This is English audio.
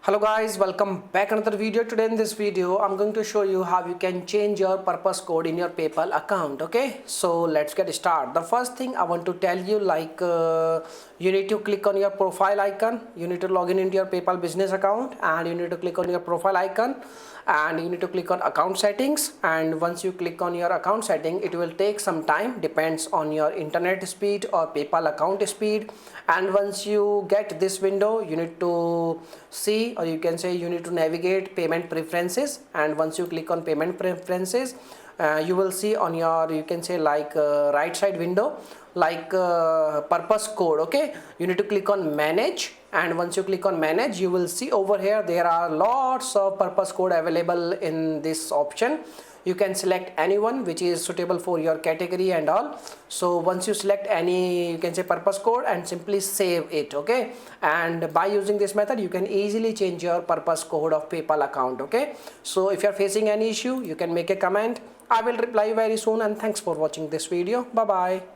Hello guys, welcome back another video. Today in this video I'm going to show you how you can change your purpose code in your PayPal account. Okay, so let's get started. The first thing I want to tell you, you need to click on your profile icon. You need to log in into your PayPal business account and you need to click on your profile icon and you need to click on account settings. And once you click on your account setting, it will take some time, depends on your internet speed or PayPal account speed. And once you get this window, you need to see, or you can say you need to navigate payment preferences. And once you click on payment preferences, you will see on your, you can say right side window, purpose code. Okay, you need to click on manage, and once you click on manage, you will see over here there are lots of purpose code available in this option. You can select anyone which is suitable for your category and all. So once you select any, you can say purpose code, and simply save it. Okay, and by using this method you can easily change your purpose code of PayPal account. Okay, so if you are facing any issue, you can make a comment. I will reply very soon, and thanks for watching this video. Bye bye.